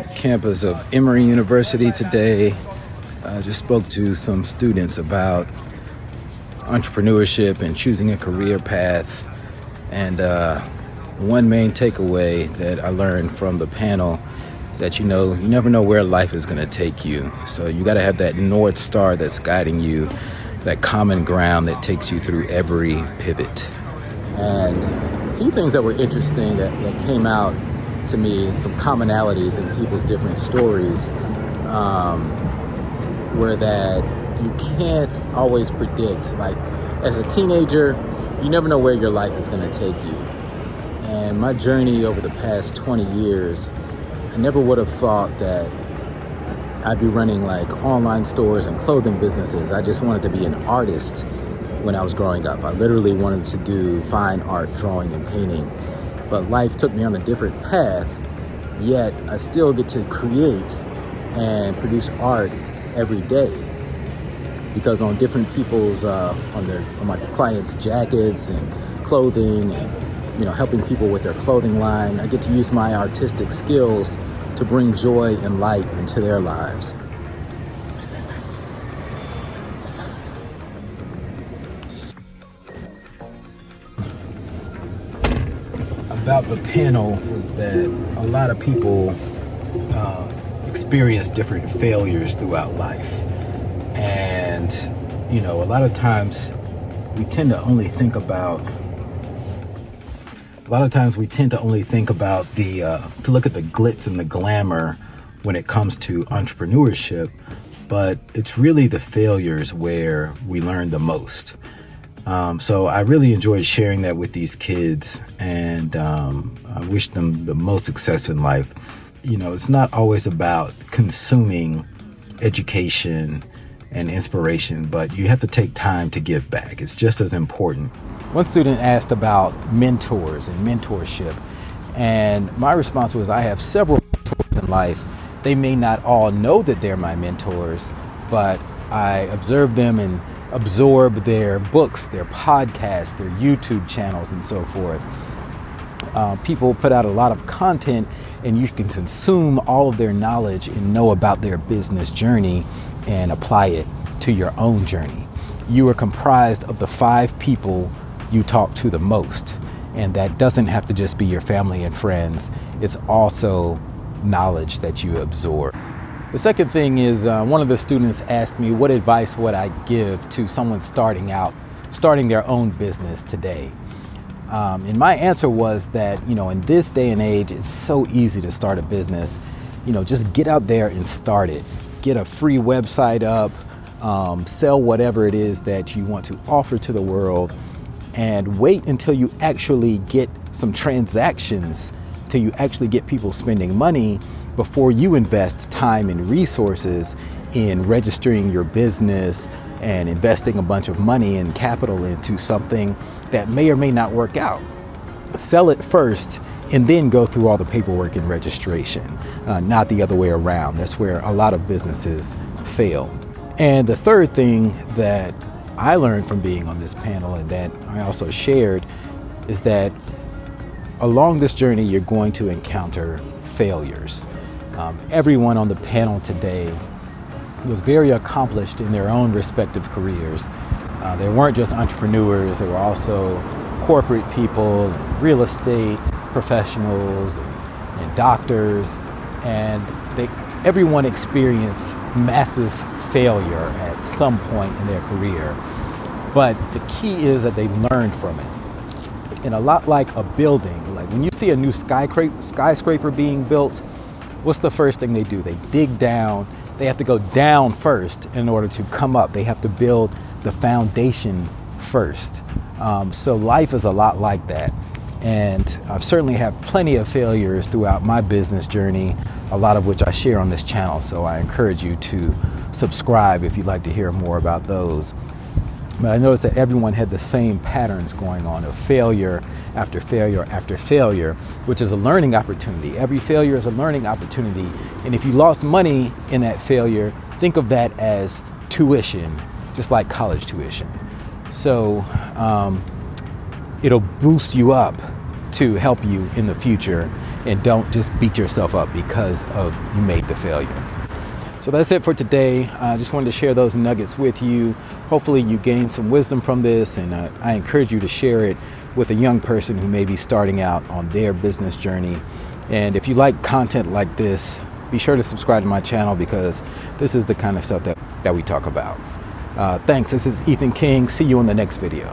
campus of Emory University today. I just spoke to some students about entrepreneurship and choosing a career path. And one main takeaway that I learned from the panel is that, you never know where life is going to take you. So you got to have that North Star that's guiding you, that common ground that takes you through every pivot. And a few things that were interesting that came out to me, some commonalities in people's different stories, were that you can't always predict. Like, as a teenager, you never know where your life is going to take you. And my journey over the past 20 years, I never would have thought that I'd be running like online stores and clothing businesses. I just wanted to be an artist when I was growing up. I literally wanted to do fine art, drawing and painting. But life took me on a different path, yet I still get to create and produce art every day. Because on different people's, on my clients' jackets and clothing, and helping people with their clothing line, I get to use my artistic skills to bring joy and light into their lives. About the panel was that a lot of people experience different failures throughout life. And, a lot of times we tend to only think about to look at the glitz and the glamour when it comes to entrepreneurship, but it's really the failures where we learn the most. So I really enjoyed sharing that with these kids, and I wish them the most success in life. It's not always about consuming education and inspiration, but you have to take time to give back. It's just as important. One student asked about mentors and mentorship, and my response was, I have several mentors in life. They may not all know that they're my mentors, but I observe them and absorb their books, their podcasts, their YouTube channels, and so forth. People put out a lot of content, and you can consume all of their knowledge and know about their business journey and apply it to your own journey. You are comprised of the 5 people you talk to the most, and that doesn't have to just be your family and friends. It's also knowledge that you absorb. The second thing is, one of the students asked me, what advice would I give to someone starting their own business today? And my answer was that, in this day and age, it's so easy to start a business. Just get out there and start it. Get a free website up, sell whatever it is that you want to offer to the world, and wait until you actually get some transactions, till you actually get people spending money before you invest time and resources in registering your business and investing a bunch of money and capital into something that may or may not work out. Sell it first and then go through all the paperwork and registration, not the other way around. That's where a lot of businesses fail. And the third thing that I learned from being on this panel, and that I also shared, is that along this journey, you're going to encounter failures. Everyone on the panel today was very accomplished in their own respective careers. They weren't just entrepreneurs, they were also corporate people, real estate professionals, and doctors, and everyone experienced massive failure at some point in their career. But the key is that they learned from it. And a lot like a building, like when you see a new skyscraper being built, what's the first thing they do? They dig down. They have to go down first in order to come up. They have to build the foundation first. So life is a lot like that. And I've certainly had plenty of failures throughout my business journey, a lot of which I share on this channel. So I encourage you to subscribe if you'd like to hear more about those. But I noticed that everyone had the same patterns going on of failure after failure after failure, which is a learning opportunity. Every failure is a learning opportunity. And if you lost money in that failure, think of that as tuition, just like college tuition. So it'll boost you up to help you in the future, and don't just beat yourself up because of you made the failure. So that's it for today. I just wanted to share those nuggets with you. Hopefully you gained some wisdom from this, and I encourage you to share it with a young person who may be starting out on their business journey. And if you like content like this, be sure to subscribe to my channel, because this is the kind of stuff that we talk about. Thanks. This is Ethan King. See you in the next video.